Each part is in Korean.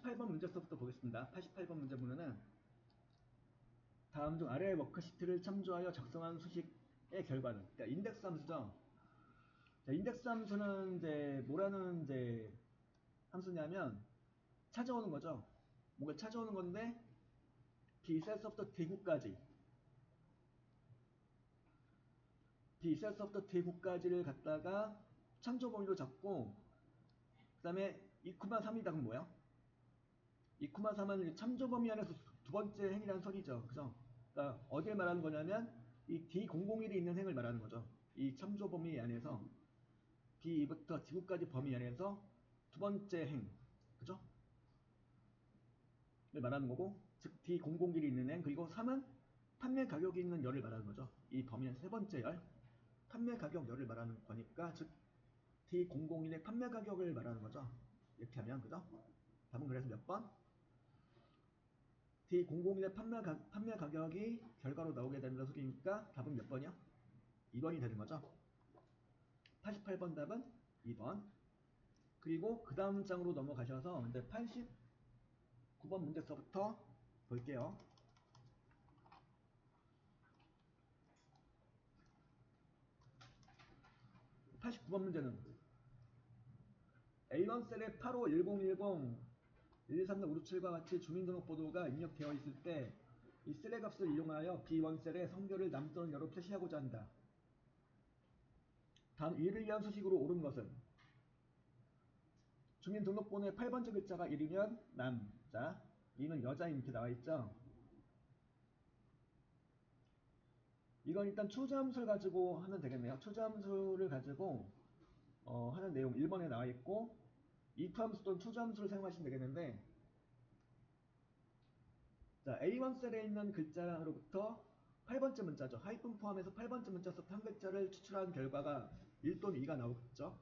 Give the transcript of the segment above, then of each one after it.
88번 문제서부터 보겠습니다. 88번 문제 보면은 다음 중 아래의 워크시트를 참조하여 작성한 수식의 결과는, 그러니까 인덱스 함수죠. 자, 인덱스 함수는 이제 뭐라는 이제 함수냐면 찾아오는 거죠. 뭔가 찾아오는 건데 b셋서부터 d9까지 b셋서부터 d9까지를 갖다가 참조 범위로 잡고 그 다음에 2,3이다 그럼 뭐야? 2,3은 참조 범위 안에서 두 번째 행이라는 소리죠. 그죠? 그러니까 어딜 말하는 거냐면 이 D001이 있는 행을 말하는 거죠. 이 참조 범위 안에서 B2부터 D9까지 범위 안에서 두 번째 행. 그죠? 를 말하는 거고, 즉 D001이 있는 행, 그리고 3은 판매 가격이 있는 열을 말하는 거죠. 이 범위의 세 번째 열, 판매 가격 열을 말하는 거니까, 즉 D001의 판매 가격을 말하는 거죠. 이렇게 하면, 그죠? 답은 그래서 몇 번? D001의 판매 가격이 결과로 나오게 된다는 소리니까 답은 몇 번이야? 2번이 되는 거죠. 88번 답은 2번. 그리고 그 다음 장으로 넘어가셔서 이제 89번 문제서부터 볼게요. 89번 문제는 A1 셀에 851010 123-567과 같이 주민등록번호가 입력되어 있을 때 이 셀의 값을 이용하여 B1 셀의 성별을 남 또는 여로 표시하고자 한다. 다음 이를 위한 수식으로 옳은 것은 주민등록번호의 8번째 글자가 1이면 남자, 2는 여자인 이렇게 나와있죠. 이건 일단 초자함수를 가지고 하면 되겠네요. 초자함수를 가지고 하는 내용 1번에 나와있고 if 함수 또는 초자함수를 사용하시면 되겠는데, 자, A1 셀에 있는 글자로부터 8번째 문자죠. 하이픈 포함해서 8번째 문자에서 한 글자를 추출한 결과가 1 또는 2가 나오겠죠.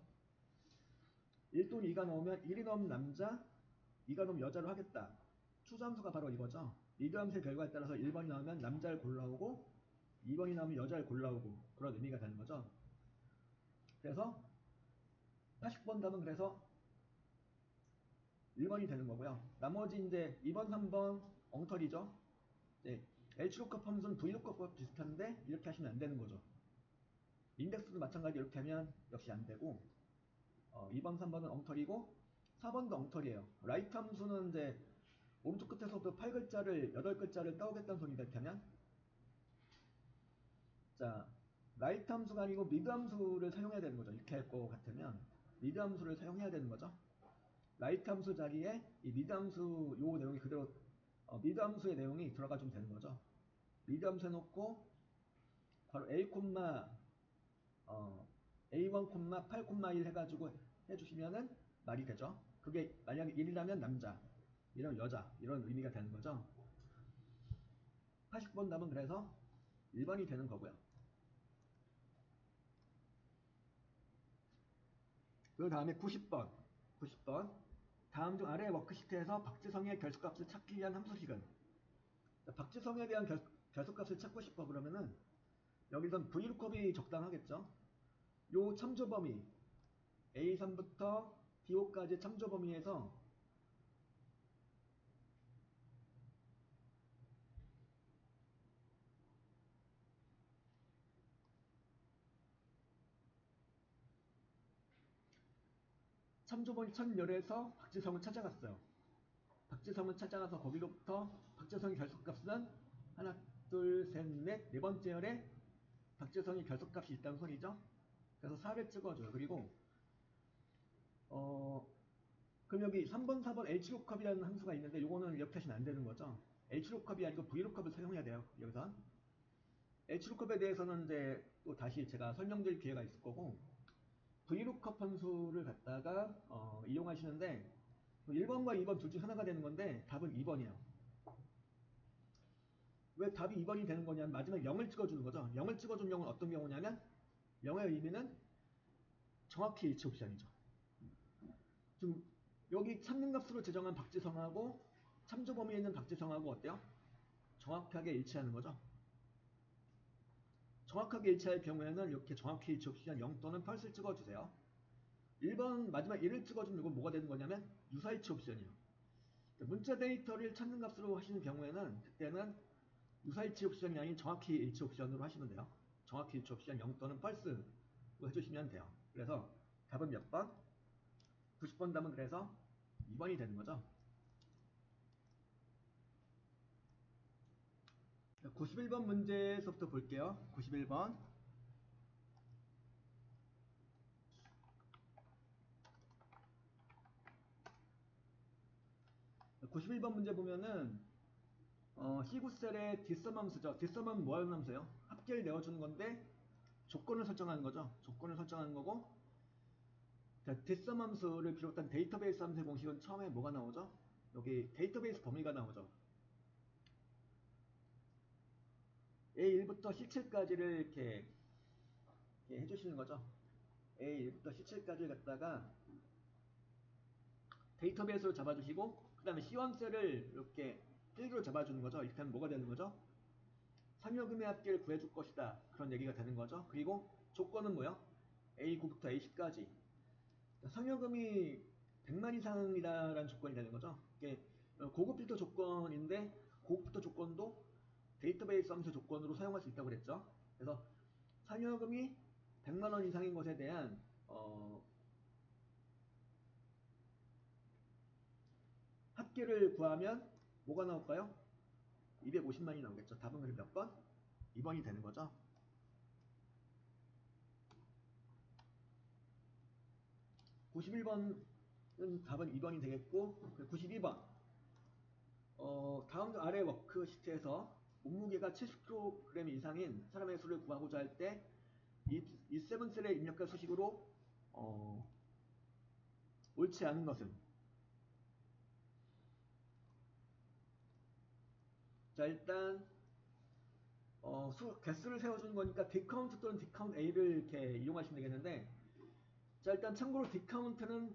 1 또는 2가 나오면 1이 넘으면 남자, 2가 넘으면 여자로 하겠다. 초자함수가 바로 이거죠. 리드함수의 결과에 따라서 1번이 나오면 남자를 골라오고 2번이 나오면 여자를 골라오고 그런 의미가 되는 거죠. 그래서 80번 답은 그래서 1번이 되는 거고요. 나머지 이제 2번, 3번 엉터리죠. 네, Hlookup 함수는 Vlookup 비슷한데 이렇게 하시면 안 되는 거죠. 인덱스도 마찬가지 이렇게 하면 역시 안 되고 2번, 3번은 엉터리고 4번도 엉터리예요. 라이트 함수는 이제 오른쪽 끝에서부터 8글자를 8글자를 따오겠다는 소리다 이렇게 하면, 자, 라이트 함수가 아니고 미드 함수를 사용해야 되는 거죠. 이렇게 할 것 같으면 미드 함수를 사용해야 되는 거죠. 라이트 함수 자리에 이 미드 함수 요 내용이 그대로 미드 함수의 내용이 들어가주면 되는 거죠. 미드 함수 해놓고 바로 A, A1, 8,1 해가지고 해주시면은 말이 되죠. 그게 만약에 1이라면 남자, 이런 여자, 이런 의미가 되는 거죠. 80번 답은 그래서 1번이 되는 거고요. 그 다음에 90번. 다음 중 아래 워크시트에서 박지성의 결수값을 찾기 위한 함수식은, 박지성에 대한 결수값을 찾고 싶어 그러면은 여기선 Vlookup이 적당하겠죠. 요 참조 범위 A3부터 D5까지 참조 범위에서 참조 범위 1010에서 박지성을 찾아갔어요. 박지성을 찾아가서 거기로부터 박지성의 결속값은 하나, 둘, 셋, 넷, 네 번째 열에 박지성의 결속값이 있다는 소리죠. 그래서 4를 찍어줘요. 그리고 그럼 여기 3번, 4번 Hlookup이라는 함수가 있는데 요거는 이렇게 하시면 안 되는 거죠. Hlookup이 아니고 Vlookup을 사용해야 돼요. 여기서 Hlookup에 대해서는 이제 또 다시 제가 설명드릴 기회가 있을 거고, Vlookup 함수를 갖다가 이용하시는데 1번과 2번 둘 중 하나가 되는 건데 답은 2번이에요. 왜 답이 2번이 되는 거냐면 마지막에 0을 찍어주는 거죠. 0을 찍어준 경우는 어떤 경우냐면 0의 의미는 정확히 일치 옵션이죠. 지금 여기 찾는 값으로 제정한 박지성하고 참조 범위에 있는 박지성하고 어때요? 정확하게 일치하는 거죠. 정확하게 일치할 경우에는 이렇게 정확히 일치 옵션 0 또는 펄스를 찍어주세요. 1번 마지막 1을 찍어주면 이건 뭐가 되는 거냐면 유사일치 옵션이에요. 문자 데이터를 찾는 값으로 하시는 경우에는 그때는 유사일치 옵션이 아닌 정확히 일치 옵션으로 하시면 돼요. 정확히 일치 옵션 0 또는 false로 해주시면 돼요. 그래서 답은 몇 번? 90번 답은 그래서 2번이 되는 거죠. 91번 문제에서부터 볼게요. 91번. 91번 문제 보면은 C구셀의 뒷섬 함수죠. 뒷섬은 뭐 하는 함수예요? 합계를 내어주는 건데 조건을 설정하는 거죠. 조건을 설정하는 거고, 자, 뒷섬 함수를 비롯한 데이터베이스 함수의 공식은 처음에 뭐가 나오죠? 여기 데이터베이스 범위가 나오죠. A1부터 C7까지를 이렇게 해주시는 거죠. A1부터 C7까지를 갖다가 데이터베이스로 잡아주시고, 그 다음에 C1셀을 이렇게 필드로 잡아주는 거죠. 이렇게 하면 뭐가 되는 거죠? 상여금의 합계를 구해줄 것이다. 그런 얘기가 되는 거죠. 그리고 조건은 뭐야? A9부터 A10까지. 상여금이 100만 이상이다라는 조건이 되는 거죠. 이게 고급 필터 조건인데 고급 필터 조건도 데이터베이스 함수 조건으로 사용할 수 있다고 그랬죠. 그래서 상여금이 100만 원 이상인 것에 대한 합계를 구하면 뭐가 나올까요? 250만이 나오겠죠. 답은 그럼 몇 번? 2번이 되는 거죠. 91번은 답은 2번이 되겠고, 92번. 다음 아래 워크시트에서 몸무게가 70kg 이상인 사람의 수를 구하고자 할 때 이 세븐셀에 입력할 수식으로 옳지 않은 것은, 자 일단 개수를 세워주는 거니까 디카운트 또는 디카운트 A를 이렇게 이용하시면 되겠는데, 자 일단 참고로 디카운트는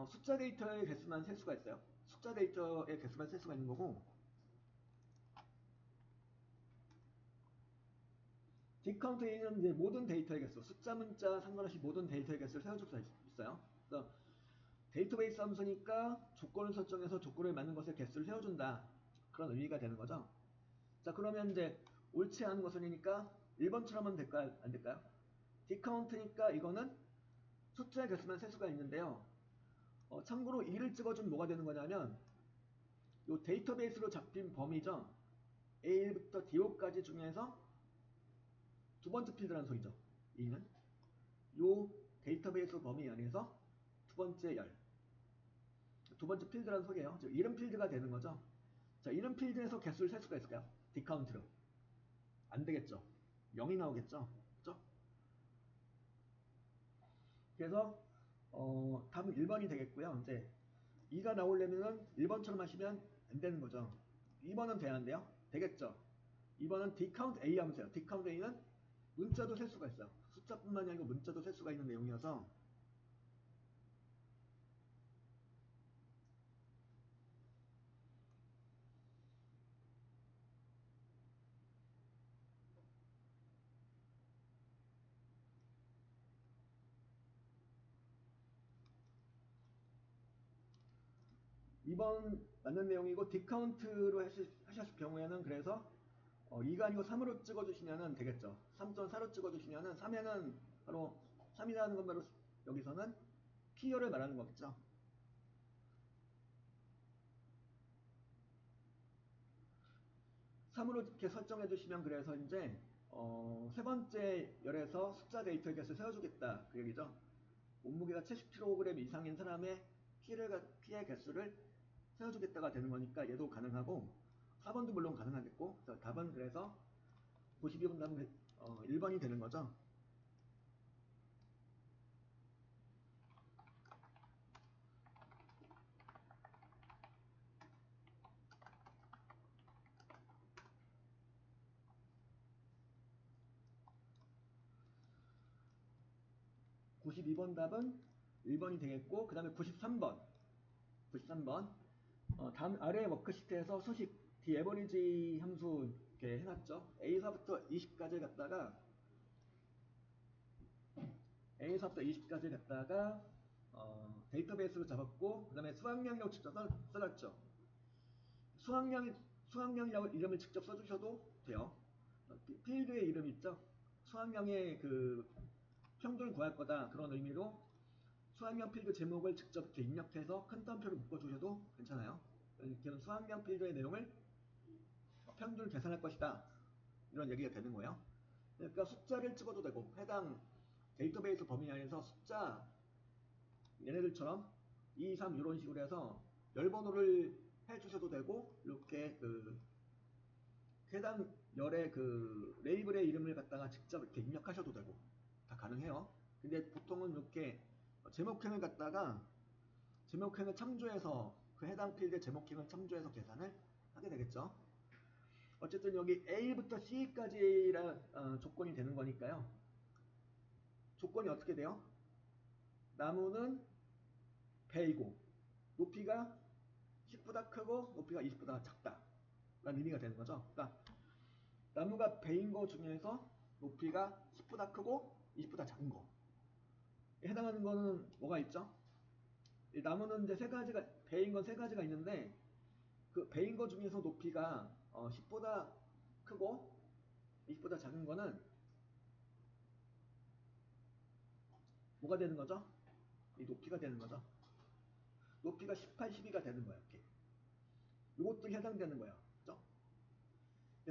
숫자 데이터의 개수만 셀 수가 있어요. 숫자 데이터의 개수만 셀 수가 있는 거고, 디카운트 A는 이제 모든 데이터의 개수, 숫자 문자 상관없이 모든 데이터의 개수를 세워줄 수 있어요. 그래서 데이터베이스 함수니까 조건을 설정해서 조건을 맞는 것의 개수를 세워준다. 그런 의미가 되는 거죠. 자 그러면 이제 옳지 않은 것은이니까 1번처럼 하면 될까요? 안 될까요? 디카운트니까 이거는 숫자의 개수만 셀 수가 있는데요. 참고로 2를 찍어주면 뭐가 되는 거냐면 이 데이터베이스로 잡힌 범위죠. A1부터 D5까지 중에서 두 번째 필드라는 소리죠. 2는 이 데이터베이스 범위 안에서 두 번째 열, 두 번째 필드라는 소리예요. 즉 이름 필드가 되는 거죠. 자, 이름 필드에서 개수를 셀 수가 있을까요? 디카운트로. 안 되겠죠. 0이 나오겠죠. 그죠? 그래서 답은 1번이 되겠고요. 이제 2가 나오려면은 1번처럼 하시면 안 되는 거죠. 2번은 돼야한대요. 되겠죠. 2번은 디카운트 A 함수예요. 디카운트 A는 문자도 셀 수가 있어요. 숫자뿐만이 아니고 문자도 셀 수가 있는 내용이어서, 이번 맞는 내용이고, 디카운트로 하실 경우에는 그래서 2가 아니고 3으로 찍어주시면 되겠죠. 3.4로 찍어주시면 3에는 바로 3이라는 건 바로 여기서는 피어를 말하는 거겠죠. 3으로 이렇게 설정해 주시면 그래서 이제 세 번째 열에서 숫자 데이터 개수를 세워주겠다 그 얘기죠. 몸무게가 70kg 이상인 사람의 피의 개수를 세워주겠다가 되는 거니까 얘도 가능하고, 4번도 물론 가능하겠고, 답은 그래서 92번 답은 1번이 되는 거죠. 92번 답은 1번이 되겠고, 그 다음에 93번 다음 아래 워크시트에서 수식 디에버리지 함수 이렇게 해놨죠. A사부터 20까지 갔다가 데이터베이스로 잡았고 그 다음에 수학량이라고 직접 써놨죠. 수학량, 수학량이라고 이름을 직접 써주셔도 돼요. 필드의 이름 있죠. 수학량의 그 평균을 구할 거다 그런 의미로 수학량 필드 제목을 직접 이렇게 입력해서 큰 따옴표를 묶어주셔도 괜찮아요. 이렇게 수학량 필드의 내용을 평균을 계산할 것이다 이런 얘기가 되는 거예요. 그러니까 숫자를 찍어도 되고 해당 데이터베이스 범위 안에서 숫자 얘네들처럼 2, 3 이런 식으로 해서 열 번호를 해주셔도 되고 이렇게 그 해당 열의 그 레이블의 이름을 갖다가 직접 이렇게 입력하셔도 되고 다 가능해요. 근데 보통은 이렇게 제목행을 갖다가 제목행을 참조해서 그 해당 필드 제목행을 참조해서 계산을 하게 되겠죠. 어쨌든 여기 A부터 C까지라 조건이 되는 거니까요. 조건이 어떻게 돼요? 나무는 배이고 높이가 10보다 크고 높이가 20보다 작다 라는 의미가 되는 거죠. 그러니까 나무가 배인 거 중에서 높이가 10보다 크고 20보다 작은 거 해당하는 거는 뭐가 있죠? 나무는 이제 세 가지가 배인 건 세 가지가 있는데 그 배인 거 중에서 높이가 10보다 크고 20보다 작은 거는 뭐가 되는 거죠? 이 높이가 되는 거죠. 높이가 18, 12가 되는 거예요. 이렇게. 이것도 해당되는 거예요. 그죠?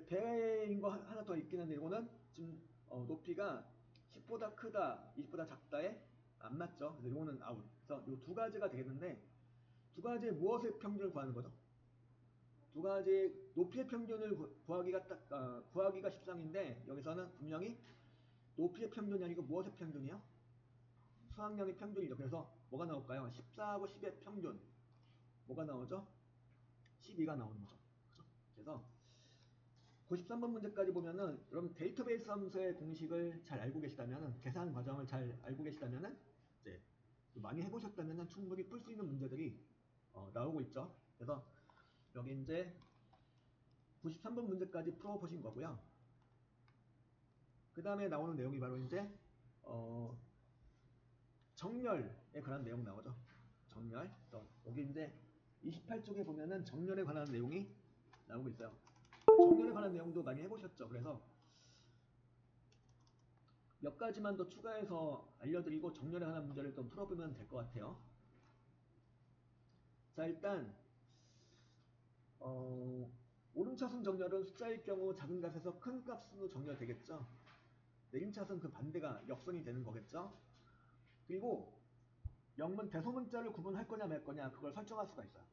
배인 거 하나 더 있긴 한데 이거는 지금 높이가 10보다 크다, 20보다 작다에 안 맞죠. 그래서 이거는 아웃. 그래서 이 두 가지가 되겠는데 두 가지의 무엇의 평균을 구하는 거죠? 두 가지 높이의 평균을 구하기가 십상인데 여기서는 분명히 높이의 평균이 아니고 무엇의 평균이요? 수학량의 평균이죠. 그래서 뭐가 나올까요? 14하고 10의 평균 뭐가 나오죠? 12가 나오는 거죠. 그죠? 그래서 93번 문제까지 보면은 여러분 데이터베이스 함수의 공식을 잘 알고 계시다면은 계산 과정을 잘 알고 계시다면은 이제 많이 해보셨다면은 충분히 풀 수 있는 문제들이 나오고 있죠. 그래서 여기 이제 93번 문제까지 풀어보신 거고요. 그 다음에 나오는 내용이 바로 이제 정렬에 관한 내용 나오죠. 정렬. 여기 이제 28쪽에 보면은 정렬에 관한 내용이 나오고 있어요. 정렬에 관한 내용도 많이 해보셨죠. 그래서 몇 가지만 더 추가해서 알려드리고 정렬에 관한 문제를 좀 풀어보면 될 것 같아요. 자, 일단 오름차순 정렬은 숫자일 경우 작은 값에서 큰 값으로 정렬되겠죠. 내림차순 그 반대가 역선이 되는 거겠죠. 그리고 영문 대소문자를 구분할 거냐 말 거냐 그걸 설정할 수가 있어요.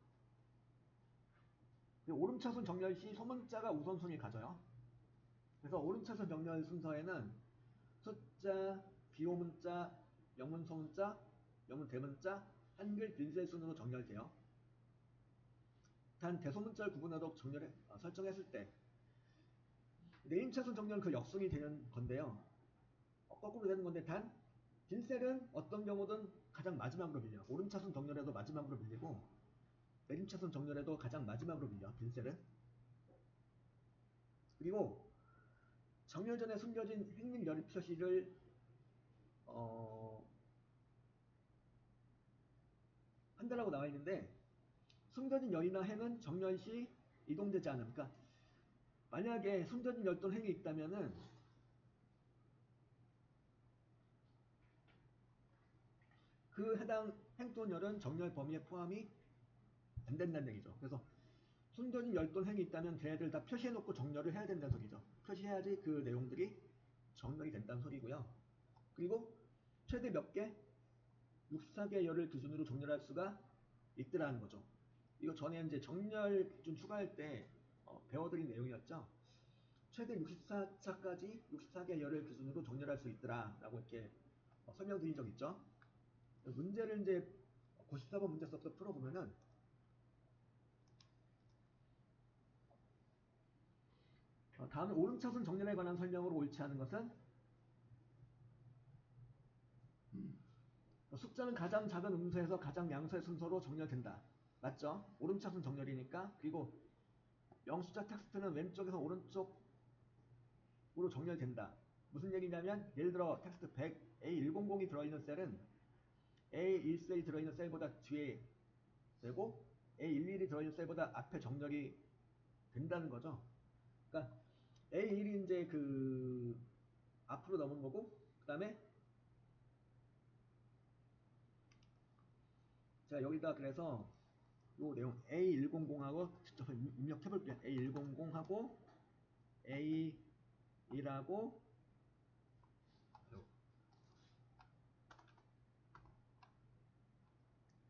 오름차순 정렬 시 소문자가 우선순위를 가져요. 그래서 오름차순 정렬 순서에는 숫자, 비호문자, 영문 소문자, 영문 대문자, 한글 빈셀 순으로 정렬돼요. 단 대소문자를 구분하도록 설정했을 때 네임차순 정렬은 그 역순이 되는 건데요. 거꾸로 되는 건데 단 빈셀은 어떤 경우든 가장 마지막으로 밀려. 오름차순 정렬에도 마지막으로 밀리고 내림차순 정렬에도 가장 마지막으로 밀려. 빈셀은. 그리고 정렬 전에 숨겨진 행림 열입 표시를 한다라고 나와 있는데 숨겨진 열이나 행은 정렬 시 이동되지 않음. 그러니까 만약에 숨겨진 열 또는 행이 있다면은 그 해당 행 또는 열은 정렬 범위에 포함이 안 된다는 얘기죠. 그래서 숨겨진 열 또는 행이 있다면 걔네들 다 표시해놓고 정렬을 해야 된다는 소리죠. 표시해야지 그 내용들이 정렬이 된다는 소리고요. 그리고 최대 몇 개? 64개 열을 기준으로 정렬할 수가 있더라는 거죠. 이거 전에 이제 정렬 기준 추가할 때 배워드린 내용이었죠. 최대 64차까지 64개 열을 기준으로 정렬할 수 있더라 라고 이렇게 설명드린 적 있죠. 문제를 이제 94번 문제서부터 풀어보면은 다음에 오름차순 정렬에 관한 설명으로 옳지 않은 것은 숫자는 가장 작은 음수에서 가장 양수의 순서로 정렬된다. 맞죠? 오름차순 정렬이니까. 그리고 영수자 텍스트는 왼쪽에서 오른쪽으로 정렬된다. 무슨 얘기냐면 예를 들어 텍스트 100 A100이 들어있는 셀은 A14이 들어있는 셀보다 뒤에 되고 A11이 들어있는 셀보다 앞에 정렬이 된다는 거죠. 그러니까 A1이 이제 그 앞으로 넘은 거고, 그 다음에 제가 여기다 그래서 요 내용 A100하고 직접 입력해 볼게요. A100하고 A1하고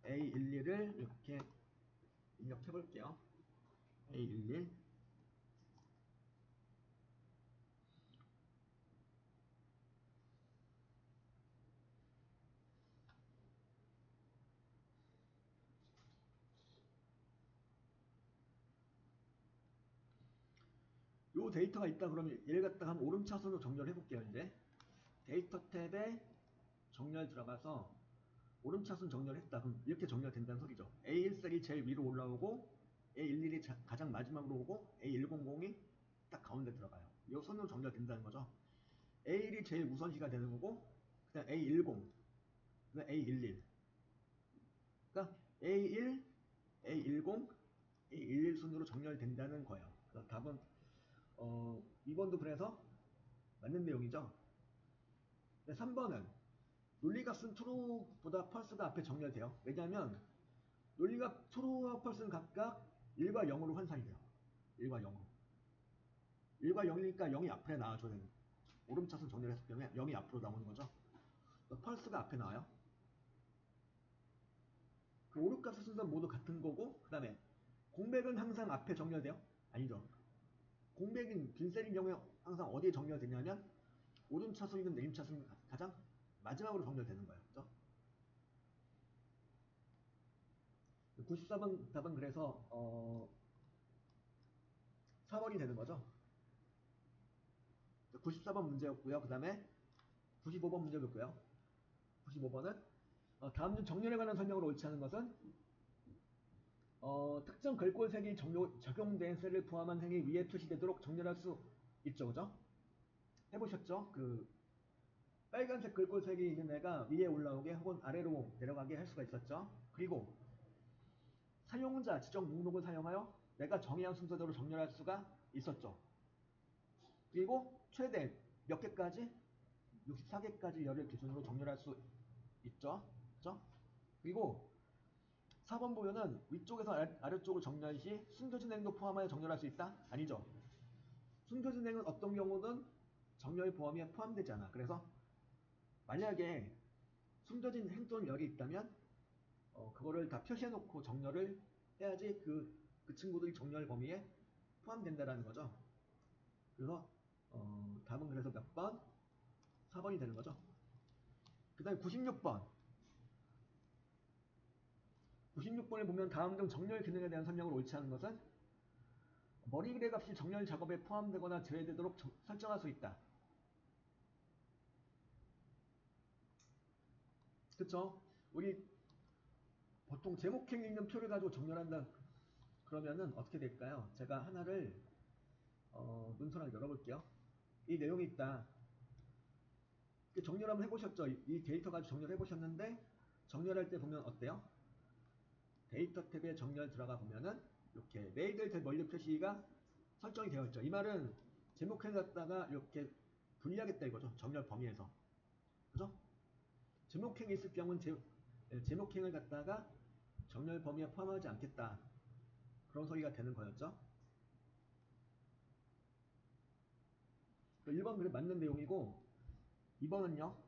A11을 이렇게 입력해 볼게요. A11. 요 데이터가 있다 그러면 얘를 갖다가 한번 오름차순으로 정렬해 볼게요. 이제 데이터 탭에 정렬 들어가서 오름차순 정렬했다 그럼 이렇게 정렬된다는 소리죠. A14이 제일 위로 올라오고 A11이 가장 마지막으로 오고 A100이 딱 가운데 들어가요. 이 선으로 정렬된다는 거죠. A1이 제일 우선시가 되는 거고 그 다음 A10, 그 다음 A11. 그러니까 A1, A10, A11 순으로 정렬된다는 거예요. 그래서 답은 2번도 그래서 맞는 내용이죠. 3번은 논리값은 true보다 false가 앞에 정렬돼요. 왜냐하면 논리값 true와 false는 각각 1과 0으로 환산이 돼요. 1과 0으로. 1과 0이니까 0이 앞에 나와줘야 되는 오름차순 정렬했을 때문에 0이 앞으로 나오는 거죠. false가 앞에 나와요. 그 오름값의 순서는 모두 같은 거고 그 다음에 공백은 항상 앞에 정렬돼요? 아니죠. 공백인 빈셀인 경우에 항상 어디에 정렬되냐면 오름차순이든 내림차순 가장 마지막으로 정렬되는 거예요. 그죠? 94번 답은 그래서 4번이 되는 거죠. 94번 문제였고요. 그 다음에 95번 문제였고요. 95번은 다음 중 정렬에 관한 설명으로 옳지 않은 것은 특정 글꼴색이 적용된 셀을 포함한 행이 위에 표시되도록 정렬할 수 있죠. 그죠? 해보셨죠? 그 빨간색 글꼴색이 있는 애가 위에 올라오게 혹은 아래로 내려가게 할 수가 있었죠. 그리고 사용자 지정 목록을 사용하여 내가 정의한 순서대로 정렬할 수가 있었죠. 그리고 최대 몇 개까지? 64개까지 열을 기준으로 정렬할 수 있죠. 그죠? 그리고 4번 보면은 위쪽에서 아래쪽을 정렬 시 숨겨진 행도 포함하여 정렬할 수 있다? 아니죠. 숨겨진 행은 어떤 경우는 정렬 범위에 포함되지 않아. 그래서 만약에 숨겨진 행 또는 열이 있다면 그거를 다 표시해 놓고 정렬을 해야지 그 친구들이 정렬 범위에 포함된다라는 거죠. 그래서 답은 그래서 몇 번? 4번이 되는 거죠. 그 다음에 96번. 96번을 보면 다음 중 정렬 기능에 대한 설명을 옳지 않은 것은 머리그래 값이 정렬 작업에 포함되거나 제외되도록 설정할 수 있다. 그쵸? 우리 보통 제목행에 있는 표를 가지고 정렬한다 그러면은 어떻게 될까요? 제가 하나를 문서랑 열어볼게요. 이 내용이 있다. 정렬 한번 해보셨죠? 이 데이터 가지고 정렬해보셨는데 정렬할 때 보면 어때요? 데이터 탭에 정렬 들어가 보면은 이렇게 메이드 탭 원료 표시가 설정이 되어 있죠. 이 말은 제목행 갖다가 이렇게 분리하겠다 이거죠. 정렬 범위에서. 그죠? 제목행이 있을 경우는 제목행을 갖다가 정렬 범위에 포함하지 않겠다. 그런 소리가 되는 거였죠. 1번 그래 맞는 내용이고 2번은요.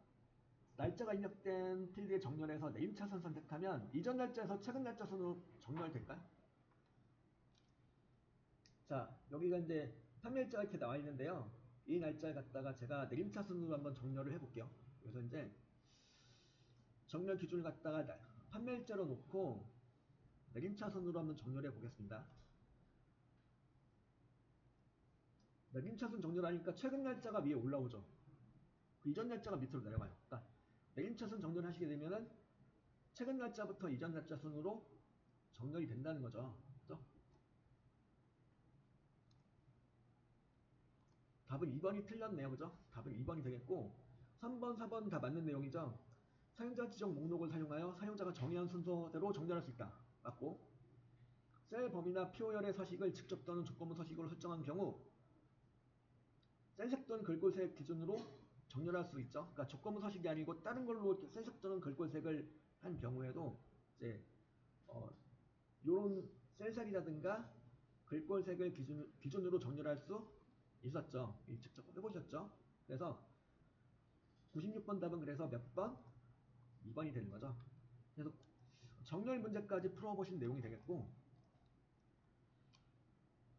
날짜가 입력된 필드의 정렬에서 네임차선 선택하면 이전 날짜에서 최근 날짜 순으로 정렬될까요? 자, 여기가 이제 판매일자가 이렇게 나와 있는데요. 이 날짜를 갖다가 제가 내림차 순으로 한번 정렬을 해볼게요. 그래서 이제 정렬 기준을 갖다가 판매일자로 놓고 내림차 순으로 한번 정렬해 보겠습니다. 내림차 순 정렬하니까 최근 날짜가 위에 올라오죠. 그 이전 날짜가 밑으로 내려가요. 그러니까 내림차 순 정렬하시게 되면은 최근 날짜부터 이전 날짜 순으로 정렬이 된다는 거죠. 그죠? 답은 2번이 틀렸네요. 그죠? 답은 2번이 되겠고 3번, 4번 다 맞는 내용이죠. 사용자 지정 목록을 사용하여 사용자가 정의한 순서대로 정렬할 수 있다. 맞고, 셀 범위나 PO열의 서식을 직접 또는 조건부 서식으로 설정한 경우 셀색 또는 글꼴색 기준으로 정렬할 수 있죠. 그러니까 조건부 서식이 아니고 다른 걸로 이렇게 셀색 또는 글꼴색을 한 경우에도 이제 요런 셀색이라든가 글꼴색을 기준으로 정렬할 수 있었죠. 직접 해보셨죠? 그래서 96번 답은 그래서 몇 번? 2번이 되는 거죠. 그래서 정렬 문제까지 풀어보신 내용이 되겠고,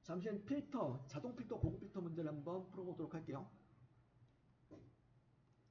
잠시 필터, 자동 필터, 고급 필터 문제를 한번 풀어보도록 할게요.